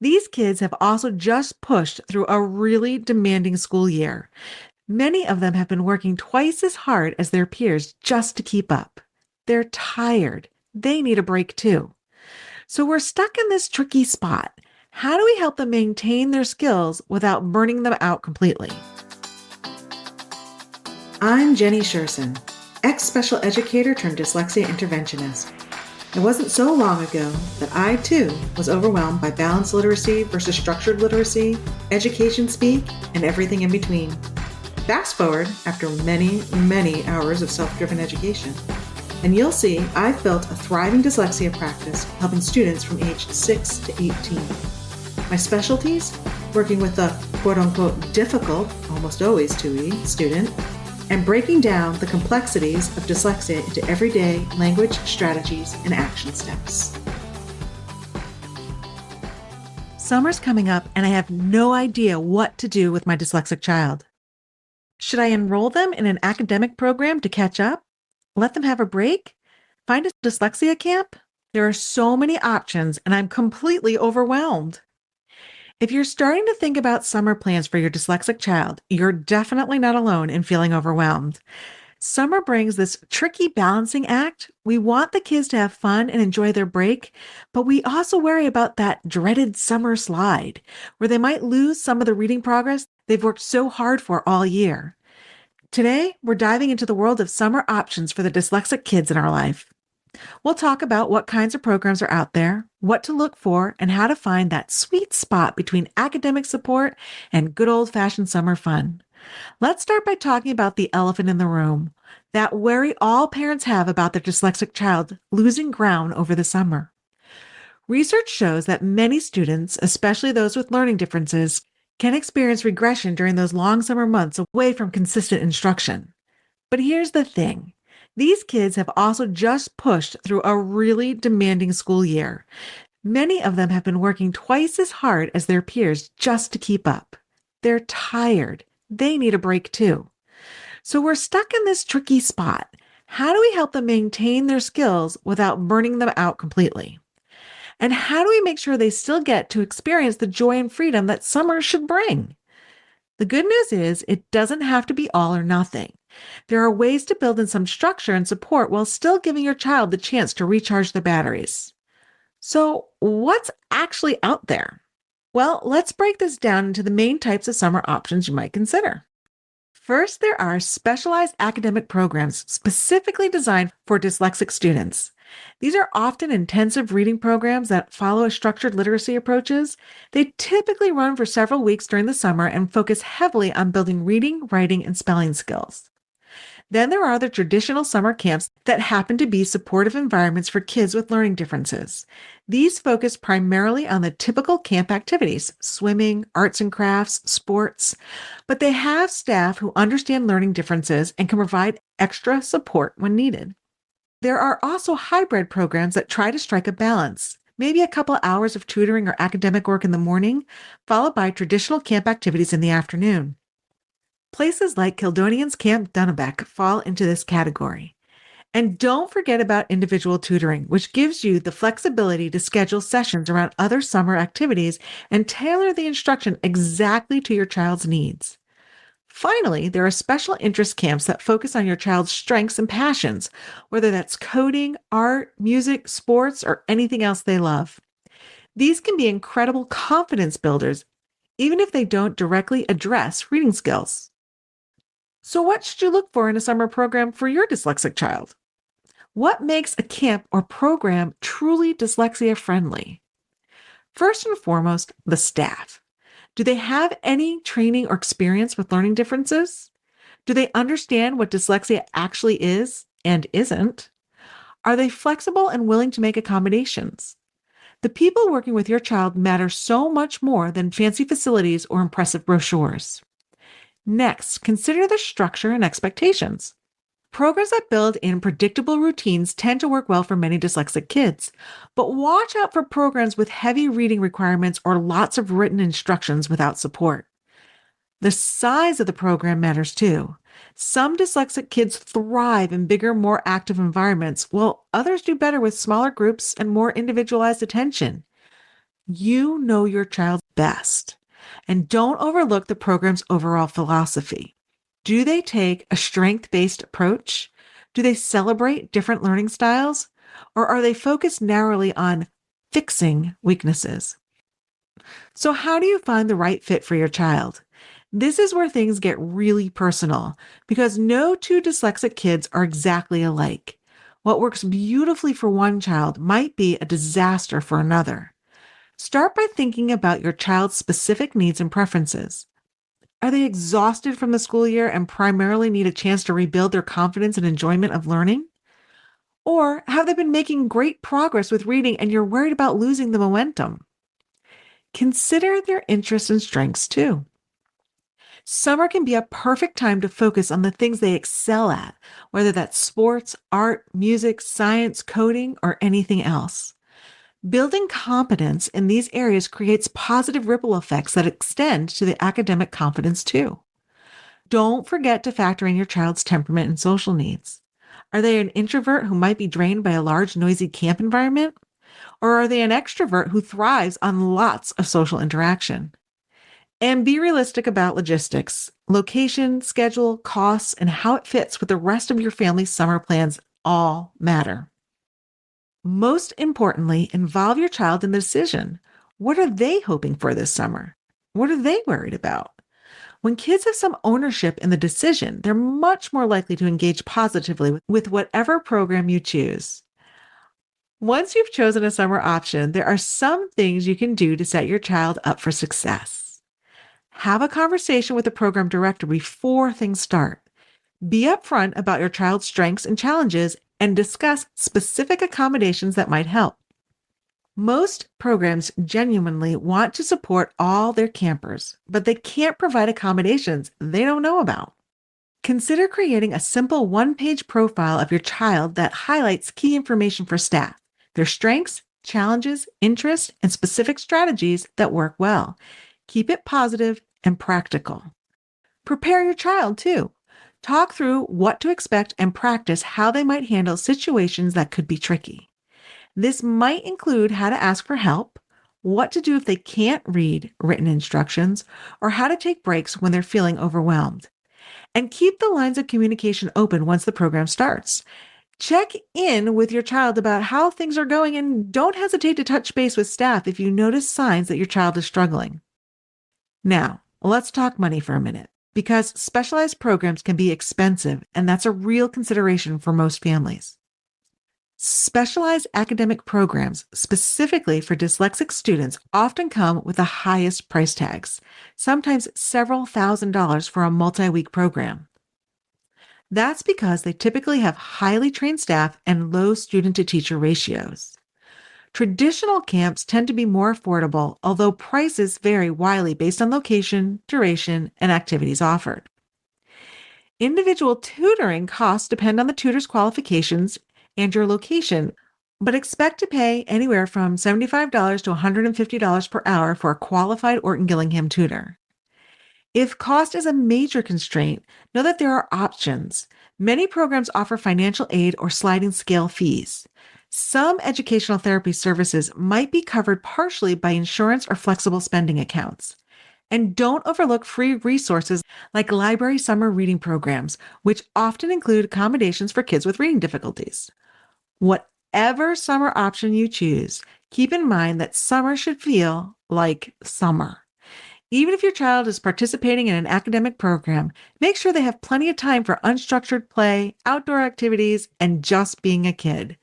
These kids have also just pushed through a really demanding school year. Many of them have been working twice as hard as their peers just to keep up. They're tired. They need a break too. So we're stuck in this tricky spot. How do we help them maintain their skills without burning them out completely? I'm Jenny Sherson, ex-special educator turned dyslexia interventionist. It wasn't so long ago that I, too, was overwhelmed by balanced literacy versus structured literacy, education speak, and everything in between. Fast forward after many, many hours of self-driven education, and you'll see I've built a thriving dyslexia practice helping students from age 6 to 18. My specialties? Working with the quote-unquote difficult, almost always 2E, student, and breaking down the complexities of dyslexia into everyday language strategies and action steps. Summer's coming up and I have no idea what to do with my dyslexic child. Should I enroll them in an academic program to catch up? Let them have a break? Find a dyslexia camp? There are so many options and I'm completely overwhelmed. If you're starting to think about summer plans for your dyslexic child, you're definitely not alone in feeling overwhelmed. Summer brings this tricky balancing act. We want the kids to have fun and enjoy their break, but we also worry about that dreaded summer slide, where they might lose some of the reading progress they've worked so hard for all year. Today, we're diving into the world of summer options for the dyslexic kids in our life. We'll talk about what kinds of programs are out there, what to look for, and how to find that sweet spot between academic support and good old-fashioned summer fun. Let's start by talking about the elephant in the room, that worry all parents have about their dyslexic child losing ground over the summer. Research shows that many students, especially those with learning differences, can experience regression during those long summer months away from consistent instruction. But here's the thing. These kids have also just pushed through a really demanding school year. Many of them have been working twice as hard as their peers just to keep up. They're tired. They need a break too. So we're stuck in this tricky spot. How do we help them maintain their skills without burning them out completely? And how do we make sure they still get to experience the joy and freedom that summer should bring? The good news is it doesn't have to be all or nothing. There are ways to build in some structure and support while still giving your child the chance to recharge their batteries. So, what's actually out there? Well, let's break this down into the main types of summer options you might consider. First, there are specialized academic programs specifically designed for dyslexic students. These are often intensive reading programs that follow structured literacy approaches. They typically run for several weeks during the summer and focus heavily on building reading, writing, and spelling skills. Then there are the traditional summer camps that happen to be supportive environments for kids with learning differences. These focus primarily on the typical camp activities, swimming, arts and crafts, sports, but they have staff who understand learning differences and can provide extra support when needed. There are also hybrid programs that try to strike a balance, maybe a couple hours of tutoring or academic work in the morning, followed by traditional camp activities in the afternoon. Places like Kildonian's Camp Dunnebeck fall into this category. And don't forget about individual tutoring, which gives you the flexibility to schedule sessions around other summer activities and tailor the instruction exactly to your child's needs. Finally, there are special interest camps that focus on your child's strengths and passions, whether that's coding, art, music, sports, or anything else they love. These can be incredible confidence builders, even if they don't directly address reading skills. So what should you look for in a summer program for your dyslexic child? What makes a camp or program truly dyslexia-friendly? First and foremost, the staff. Do they have any training or experience with learning differences? Do they understand what dyslexia actually is and isn't? Are they flexible and willing to make accommodations? The people working with your child matter so much more than fancy facilities or impressive brochures. Next, consider the structure and expectations. Programs that build in predictable routines tend to work well for many dyslexic kids, but watch out for programs with heavy reading requirements or lots of written instructions without support. The size of the program matters too. Some dyslexic kids thrive in bigger, more active environments, while others do better with smaller groups and more individualized attention. You know your child best. And don't overlook the program's overall philosophy. Do they take a strength-based approach? Do they celebrate different learning styles? Or are they focused narrowly on fixing weaknesses? So, how do you find the right fit for your child? This is where things get really personal because no two dyslexic kids are exactly alike. What works beautifully for one child might be a disaster for another. Start by thinking about your child's specific needs and preferences. Are they exhausted from the school year and primarily need a chance to rebuild their confidence and enjoyment of learning? Or have they been making great progress with reading and you're worried about losing the momentum? Consider their interests and strengths too. Summer can be a perfect time to focus on the things they excel at, whether that's sports, art, music, science, coding, or anything else. Building competence in these areas creates positive ripple effects that extend to the academic confidence too. Don't forget to factor in your child's temperament and social needs. Are they an introvert who might be drained by a large, noisy camp environment? Or are they an extrovert who thrives on lots of social interaction? And be realistic about logistics. Location, schedule, costs, and how it fits with the rest of your family's summer plans all matter. Most importantly, involve your child in the decision. What are they hoping for this summer? What are they worried about? When kids have some ownership in the decision, they're much more likely to engage positively with whatever program you choose. Once you've chosen a summer option, there are some things you can do to set your child up for success. Have a conversation with the program director before things start. Be upfront about your child's strengths and challenges and discuss specific accommodations that might help. Most programs genuinely want to support all their campers, but they can't provide accommodations they don't know about. Consider creating a simple one-page profile of your child that highlights key information for staff, their strengths, challenges, interests, and specific strategies that work well. Keep it positive and practical. Prepare your child too. Talk through what to expect and practice how they might handle situations that could be tricky. This might include how to ask for help, what to do if they can't read written instructions, or how to take breaks when they're feeling overwhelmed. And keep the lines of communication open once the program starts. Check in with your child about how things are going and don't hesitate to touch base with staff if you notice signs that your child is struggling. Now, let's talk money for a minute, because specialized programs can be expensive, and that's a real consideration for most families. Specialized academic programs, specifically for dyslexic students, often come with the highest price tags, sometimes several $1,000s for a multi-week program. That's because they typically have highly trained staff and low student-to-teacher ratios. Traditional camps tend to be more affordable, although prices vary widely based on location, duration, and activities offered. Individual tutoring costs depend on the tutor's qualifications and your location, but expect to pay anywhere from $75 to $150 per hour for a qualified Orton Gillingham tutor. If cost is a major constraint, know that there are options. Many programs offer financial aid or sliding scale fees. Some educational therapy services might be covered partially by insurance or flexible spending accounts. And don't overlook free resources like library summer reading programs, which often include accommodations for kids with reading difficulties. Whatever summer option you choose, keep in mind that summer should feel like summer. Even if your child is participating in an academic program, make sure they have plenty of time for unstructured play, outdoor activities, and just being a kid.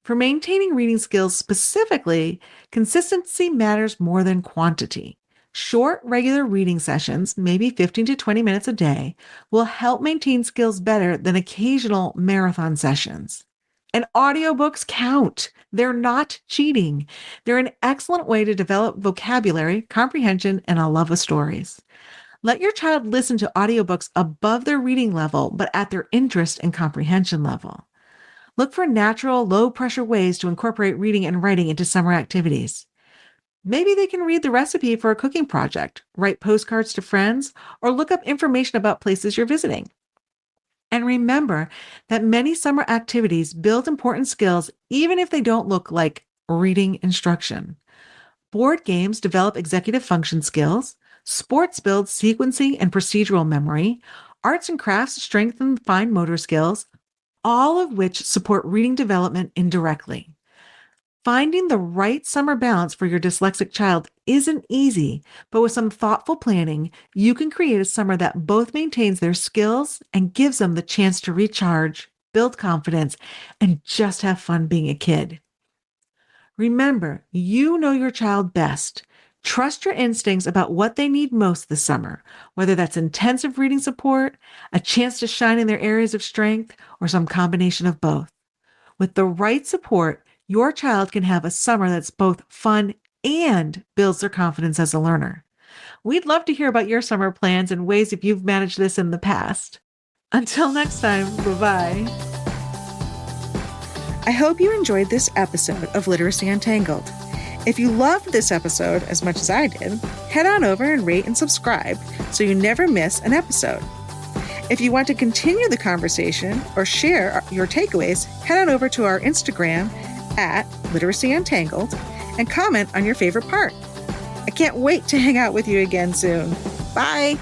For maintaining reading skills specifically, consistency matters more than quantity. Short, regular reading sessions, maybe 15 to 20 minutes a day, will help maintain skills better than occasional marathon sessions. And audiobooks count. They're not cheating. They're an excellent way to develop vocabulary, comprehension, and a love of stories. Let your child listen to audiobooks above their reading level, but at their interest and comprehension level. Look for natural, low-pressure ways to incorporate reading and writing into summer activities. Maybe they can read the recipe for a cooking project, write postcards to friends, or look up information about places you're visiting. And remember that many summer activities build important skills even if they don't look like reading instruction. Board games develop executive function skills. Sports build sequencing and procedural memory. Arts and crafts strengthen fine motor skills, all of which support reading development indirectly. Finding the right summer balance for your dyslexic child isn't easy, but with some thoughtful planning, you can create a summer that both maintains their skills and gives them the chance to recharge, build confidence, and just have fun being a kid. Remember, you know your child best. Trust your instincts about what they need most this summer, whether that's intensive reading support, a chance to shine in their areas of strength, or some combination of both. With the right support, your child can have a summer that's both fun and builds their confidence as a learner. We'd love to hear about your summer plans and ways if you've managed this in the past. Until next time, bye-bye. I hope you enjoyed this episode of Literacy Untangled. If you loved this episode as much as I did, head on over and rate and subscribe so you never miss an episode. If you want to continue the conversation or share your takeaways, head on over to our Instagram at Literacy Untangled and comment on your favorite part. I can't wait to hang out with you again soon. Bye!